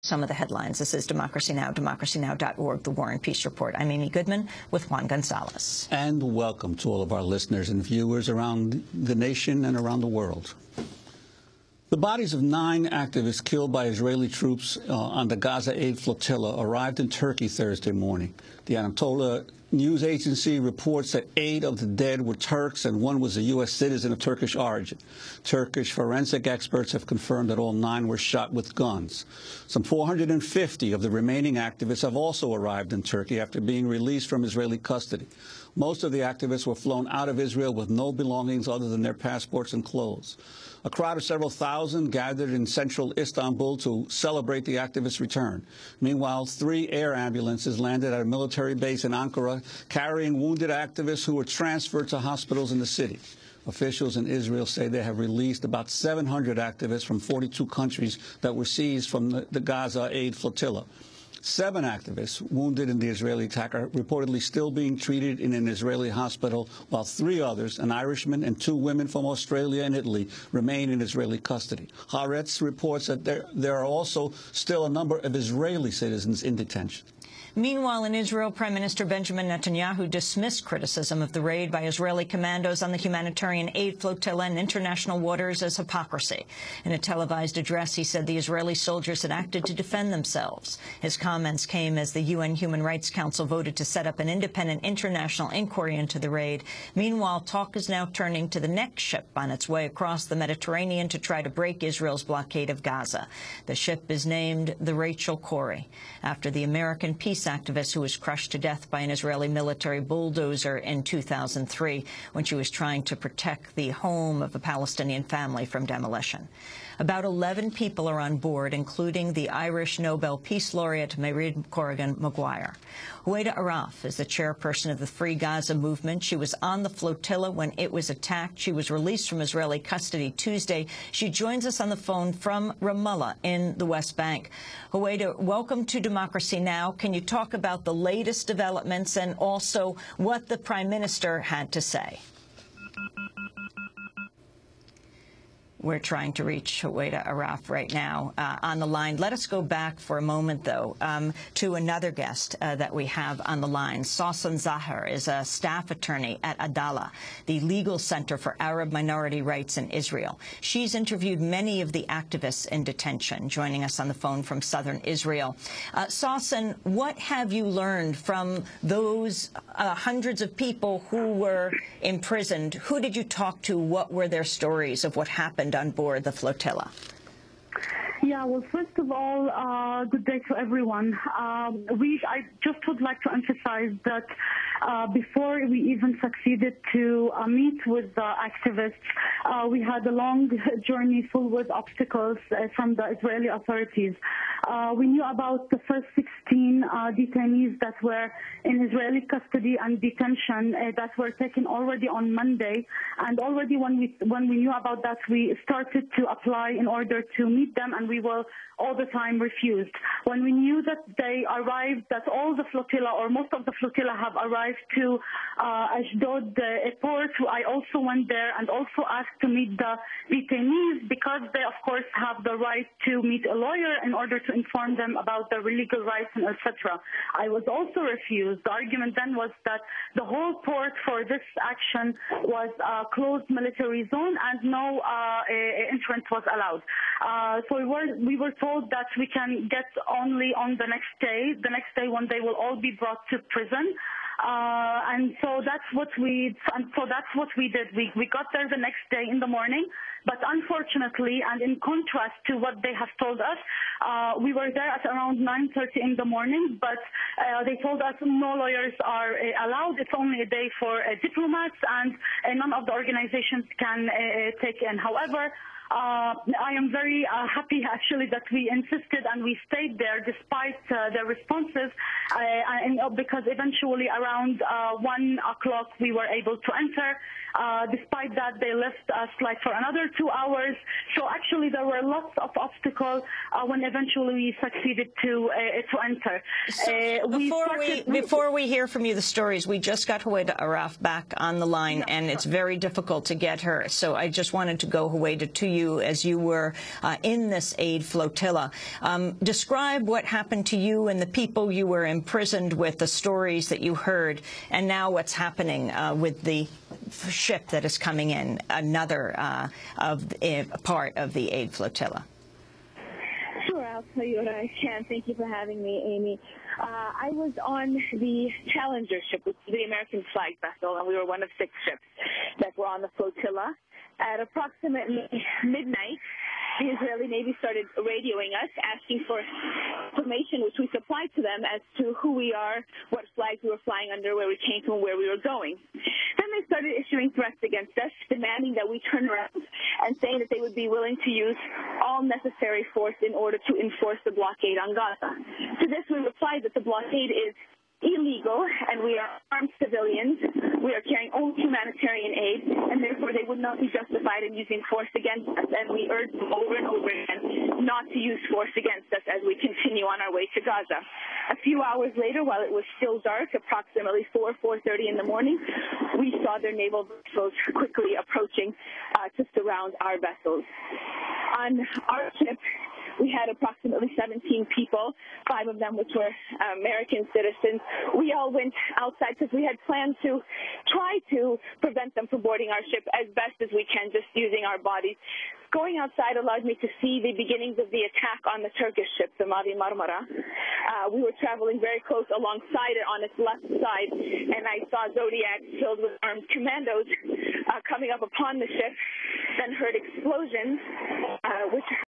Some of the headlines. This is Democracy Now!, democracynow.org, The War and Peace Report. I'm Amy Goodman with Juan Gonzalez. And welcome to all of our listeners and viewers around the nation and around the world. The bodies of 9 activists killed by Israeli troops on the Gaza aid flotilla arrived in Turkey Thursday morning. The Anatolia news agency reports that 8 of the dead were Turks and 1 was a U.S. citizen of Turkish origin. Turkish forensic experts have confirmed that all 9 were shot with guns. Some 450 of the remaining activists have also arrived in Turkey after being released from Israeli custody. Most of the activists were flown out of Israel with no belongings other than their passports and clothes. A crowd of several thousand gathered in central Istanbul to celebrate the activists' return. Meanwhile, 3 air ambulances landed at a military base in Ankara, carrying wounded activists who were transferred to hospitals in the city. Officials in Israel say they have released about 700 activists from 42 countries that were seized from the Gaza aid flotilla. 7 activists wounded in the Israeli attack are reportedly still being treated in an Israeli hospital, while 3 others, an Irishman and 2 women from Australia and Italy, remain in Israeli custody. Haaretz reports that there are also still a number of Israeli citizens in detention. Meanwhile, in Israel, Prime Minister Benjamin Netanyahu dismissed criticism of the raid by Israeli commandos on the humanitarian aid flotilla in international waters as hypocrisy. In a televised address, he said the Israeli soldiers had acted to defend themselves. His comments came as the UN Human Rights Council voted to set up an independent international inquiry into the raid. Meanwhile, talk is now turning to the next ship on its way across the Mediterranean to try to break Israel's blockade of Gaza. The ship is named the Rachel Corrie, after the American peace activist who was crushed to death by an Israeli military bulldozer in 2003 when she was trying to protect the home of a Palestinian family from demolition. About 11 people are on board, including the Irish Nobel Peace Laureate Mairead Corrigan Maguire. Huwaida Arraf is the chairperson of the Free Gaza Movement. She was on the flotilla when it was attacked. She was released from Israeli custody Tuesday. She joins us on the phone from Ramallah in the West Bank. Huwaida, welcome to Democracy Now! Can you talk about the latest developments and also what the Prime Minister had to say? We're trying to reach Huwaida Arraf right now on the line. Let us go back for a moment, though, to another guest that we have on the line. Sawsan Zaher is a staff attorney at Adalah, the legal center for Arab minority rights in Israel. She's interviewed many of the activists in detention, joining us on the phone from southern Israel. Sawsan, what have you learned from those hundreds of people who were imprisoned? Who did you talk to? What were their stories of what happened on board the flotilla? Yeah, well, first of all, good day to everyone. I just would like to emphasize that before we even succeeded to meet with the activists, we had a long journey full with obstacles from the Israeli authorities. We knew about the first 16 detainees that were in Israeli custody and detention that were taken already on Monday. And already when we knew about that, we started to apply in order to meet them, and we were all the time refused. When we knew that they arrived, that all the flotilla or most of the flotilla have arrived to Ashdod airport, I also went there and also asked to meet the detainees because they, of course, have the right to meet a lawyer in order to inform them about their legal rights and etc. I was also refused. The argument then was that the whole port for this action was a closed military zone and no entrance was allowed. So we were told that we can get only on the next day when they will all be brought to prison. And so that's what we did. We got there the next day in the morning, but unfortunately, and in contrast to what they have told us, we were there at around 9:30 in the morning, but they told us no lawyers are allowed. It's only a day for diplomats, and none of the organizations can take in. However, I am very happy, actually, that we insisted and we stayed there despite their responses, because eventually around 1 o'clock we were able to enter. Despite that, they left us like for another 2 hours. So actually there were lots of obstacles when eventually we succeeded to enter. So before we hear from you the stories, we just got Huwaida Arraf back on the line, and it's very difficult to get her. So I just wanted to go, Huwaida, to you. you as you were in this aid flotilla. Describe what happened to you and the people you were imprisoned with, the stories that you heard, and now what's happening with the ship that is coming in, another part of the aid flotilla. Sure, I'll tell you what I can. Thank you for having me, Amy. I was on the Challenger ship, which is the American flag vessel, and we were one of 6 ships that were on the flotilla. At approximately midnight, the Israeli Navy started radioing us, asking for information, which we supplied to them as to who we are, what flags we were flying under, where we came from, where we were going. Then they started issuing threats against us, demanding that we turn around and saying that they would be willing to use all necessary force in order to enforce the blockade on Gaza. To this, we replied that the blockade is illegal, and we are armed civilians. We are carrying only humanitarian aid, and therefore they would not be justified in using force against us. And we urge them over and over again not to use force against us as we continue on our way to Gaza. A few hours later, while it was still dark, approximately 4:30 in the morning, we saw their naval vessels quickly approaching to surround our vessels. On our ship, we had approximately 17 people, 5 of them which were American citizens. We all went outside because we had planned to try to prevent them from boarding our ship as best as we can, just using our bodies. Going outside allowed me to see the beginnings of the attack on the Turkish ship, the Mavi Marmara. We were traveling very close alongside it on its left side, and I saw Zodiac filled with armed commandos coming up upon the ship, then heard explosions, which